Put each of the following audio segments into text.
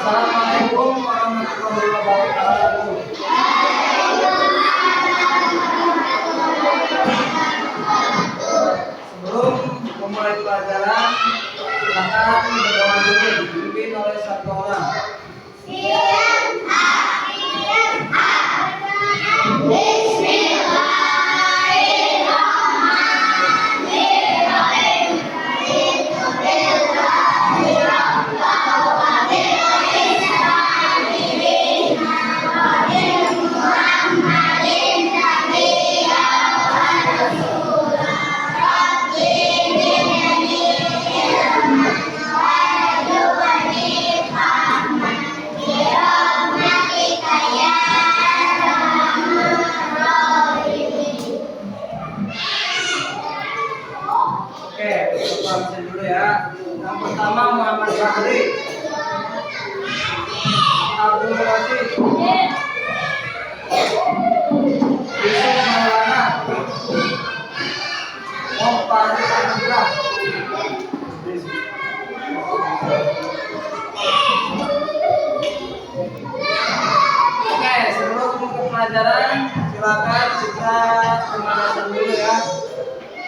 Assalamualaikum warahmatullahi wabarakatuh. Sebelum memulai pelajaran, silakan berdoa dulu dipimpin oleh satu orang. Oke, kita baca dulu ya. Yang pertama Muhammad Fahri, Abdul Rasid, Yusuf Maulana, Mohtar Anugrah. Oke, sebelum ke pelajaran, silakan kita pemanasan dulu ya.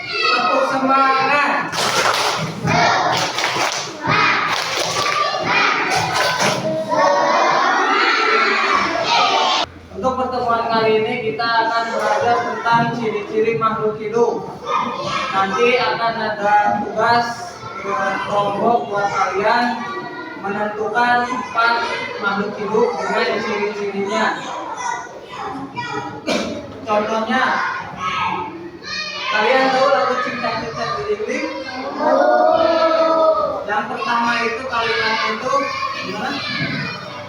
Tepuk semangat. Untuk pertemuan kali ini kita akan belajar tentang ciri-ciri makhluk hidup. Nanti akan ada tugas kelompok buat kalian menentukan 4 makhluk hidup dengan ciri-cirinya. Contohnya, kalian tahu lagu Cicak-Cicak di Dinding? Yang pertama itu kalimatnya itu gimana?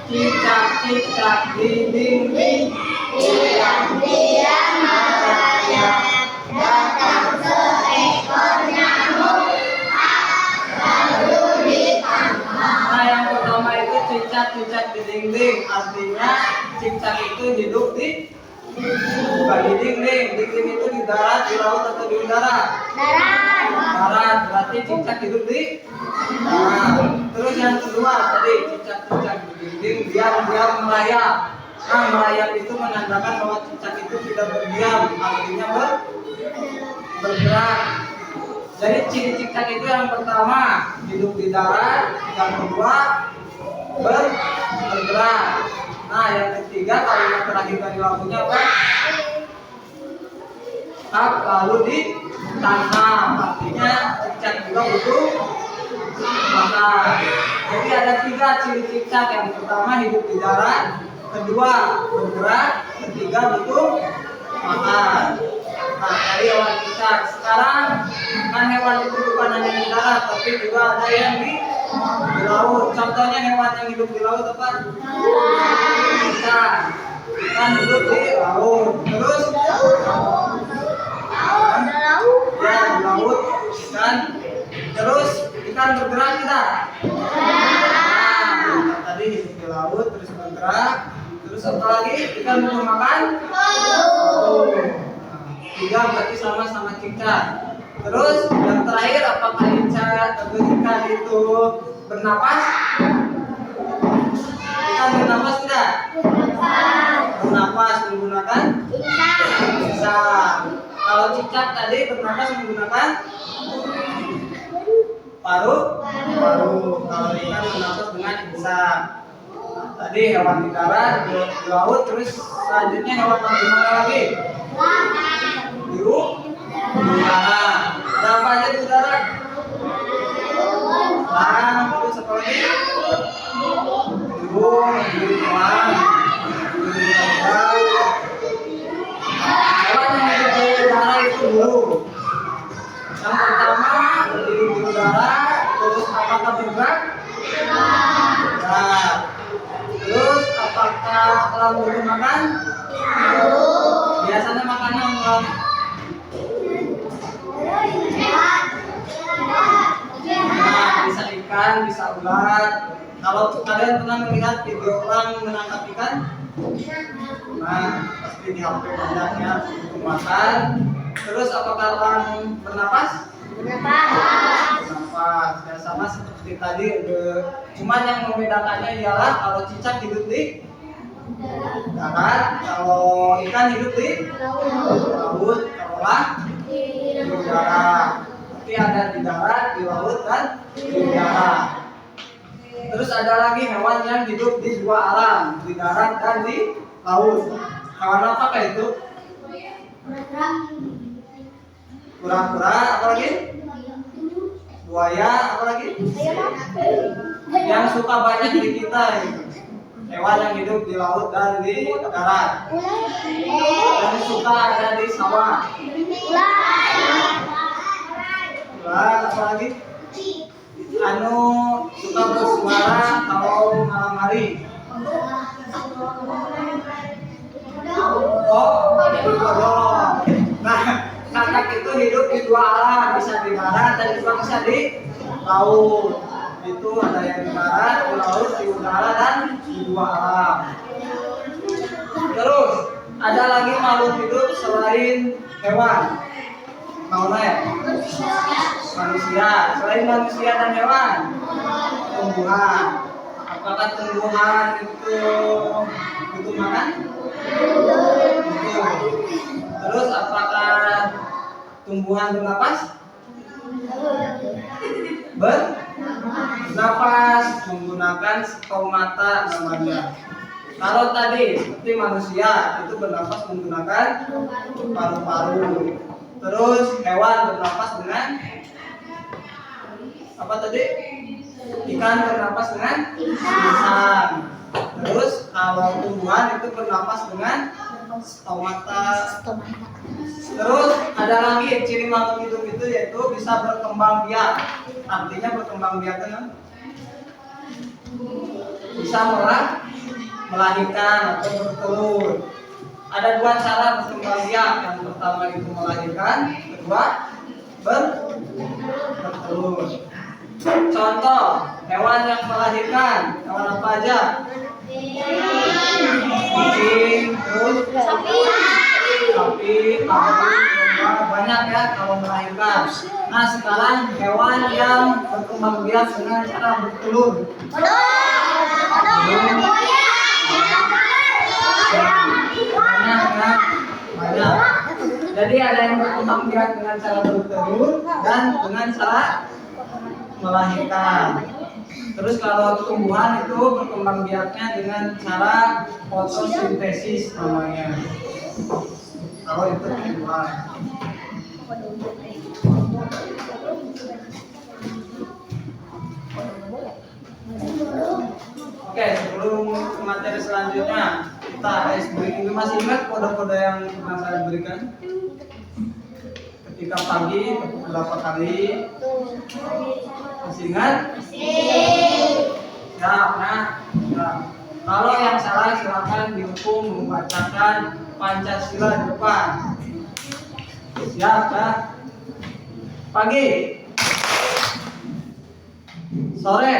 Cicak-cicak di dinding, tiang-tiang merayap, datang seekor nyamuk, lalu ditangkap. Nah, yang pertama itu cicak-cicak di dinding, artinya cicak itu hidup di bukan di dinding. Dinding itu di darat, di laut atau di udara? Darat. Darat, berarti cicak hidup di darat. Terus yang kedua tadi cicak-cicak di dinding diam-diam merayap. Nah, merayap itu menandakan bahwa cicak itu tidak berdiam, artinya bergerak. Jadi ciri cicak itu yang pertama hidup di darat, yang kedua bergerak. Nah, yang ketiga kalimat terakhir dari lagunya apa? Kap lalu ditanam, artinya cicak juga butuh makan. Jadi ada 3 ciri cicak. Yang pertama hidup di darat, kedua bergerak, ketiga butuh makan. Nah, dari hewan cicak. Sekarang kan hewan itu bukan hanya di darat, tapi juga ada yang di laut. Contohnya hewan yang hidup di laut apa? Ikan. Ikan hidup di laut. Terus? Ya, di laut ikan. Terus ikan bergerak tidak? Nah, tadi hidup di laut terus bergerak. Terus apa lagi? Ikan butuh makan? Oh. 3 berarti sama-sama cicak. Terus yang terakhir, apakah ikan itu bernapas? Ikan bernapas tidak? Bernapas menggunakan insang. Kalau cicak tadi bernapas menggunakan paru. Kalau ikan bernapas dengan insang. Tadi hewan di darat, di laut, terus selanjutnya hewan di mana lagi? Di udara. Ada apa aja di udara? Terus apa lagi? Burung, hewan yang hidup di udara itu dulu. Yang pertama hidup di udara, terus apakah bergerak? Nah, terus apakah lalu makan? Biasanya makannya apa? Nah, bisa ikan, bisa ulat. Kalau kalian pernah melihat video orang menangkap ikan? Nah, pasti di HP banyak ya untuk makan. Terus apakah orang bernapas? Bernapas. Bernapas. Ya, sama seperti seperti tadi. Cuman yang membedakannya ialah kalau cicak hidup di darat, kalau ikan hidup di laut, kalau di udara. Tapi ada di darat, di laut, dan di udara. Terus ada lagi hewan yang hidup di dua alam, di darat dan di laut. Hewan apakah itu? Kura-kura, apa lagi? Buaya, apa lagi? Yang suka banyak di kita itu. Hewan yang hidup di laut dan di darat. Yang suka ada di sawah. Ular, apa lagi? Anu suka bersuara kalau malam hari. Kodok. Nah, kakak itu hidup di dua alam, bisa di darat dan juga bisa di laut. Itu ada yang di darat, di laut, di udara, dan di dua alam. Terus ada lagi makhluk hidup selain hewan. Mana ya? Manusia. Selain manusia dan hewan, tumbuhan. Apakah tumbuhan itu butuh makan? Butuh. Terus apakah tumbuhan bernapas? Bernapas menggunakan stomata namanya. Kalau tadi seperti manusia itu bernapas menggunakan paru-paru. Terus hewan bernapas dengan apa tadi? Ikan bernapas dengan lisan. Terus kalau tumbuhan itu bernapas dengan stomata. Terus ada lagi ciri makhluk hidup itu yaitu bisa berkembang biak. Artinya berkembang biak kan? Bisa melahirkan atau bertelur. Ada dua cara berkembang biak. Yang pertama itu melahirkan, kedua bertelur. Contoh hewan yang melahirkan, hewan apa aja? Kucing, terus sapi, kambing, banyak ya kalau melahirkan. Nah sekarang hewan yang berkembang biak dengan cara bertelur. Banyak. Jadi ada yang berkembang biak dengan cara bertelur dan dengan cara melahirkan. Terus kalau tumbuhan itu berkembang biaknya dengan cara fotosintesis namanya. Kalau itu tumbuhan. Oke, sebelum ke materi selanjutnya kita ice breaking. Masih ingat kode-kode yang pernah saya berikan? Ketika pagi berapa kali? Masih ingat? Ya, nah. Kalau yang salah silakan dihukum membacakan Pancasila di depan. Siap ya? Pagi, sore,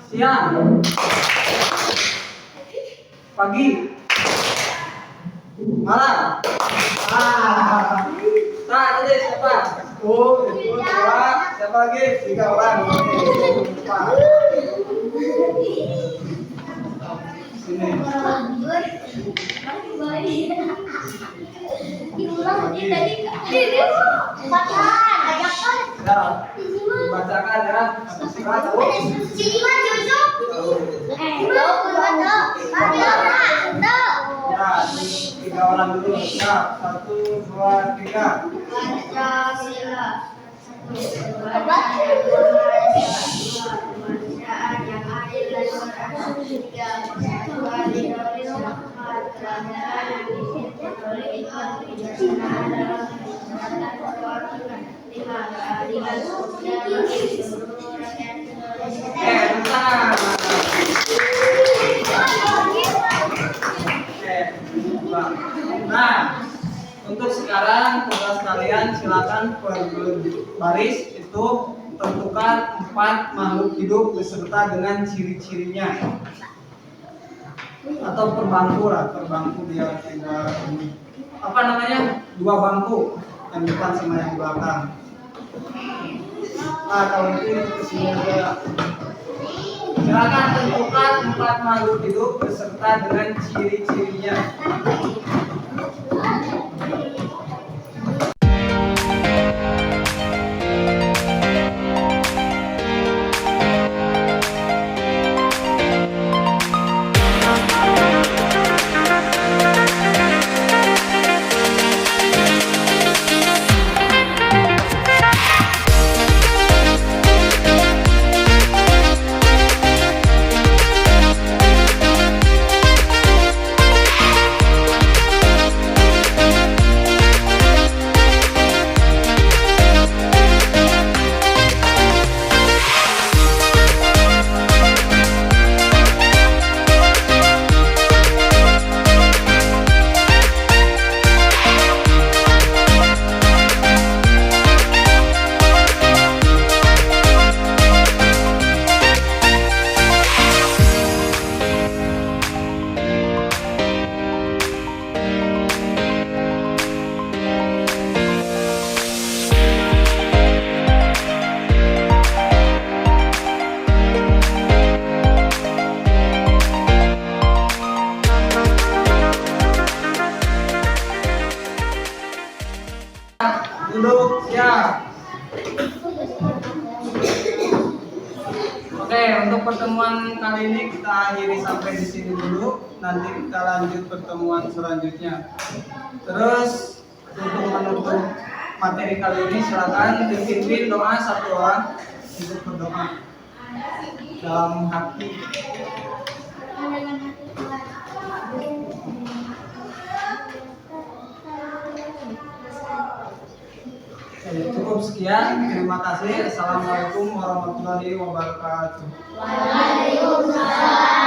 siang, pagi, malam. Nah, tadi siapa? Oh, itu dua. Siapa lagi? 3 orang. Sini. Bacakan ya. Ya, 3 orang dulu. Ya, 1, 2, 3. Pancasila. Nah, untuk sekarang tugas kalian silakan berbaris itu tentukan 4 makhluk hidup beserta dengan ciri-cirinya. Atau per bangku lah, per bangku biar tidak apa namanya 2 bangku yang depan sama yang belakang. Nah, kalau itu kesini aja. Silakan tentukan 4 makhluk hidup beserta dengan ciri-cirinya. Duduk siap. Oke, untuk pertemuan kali ini kita akhiri sampai di sini dulu. Nanti kita lanjut pertemuan selanjutnya. Terus untuk menutup materi kali ini silakan dipimpin doa satu orang untuk berdoa dalam hati. Cukup sekian, terima kasih. Assalamualaikum warahmatullahi wabarakatuh. Waalaikumsalam.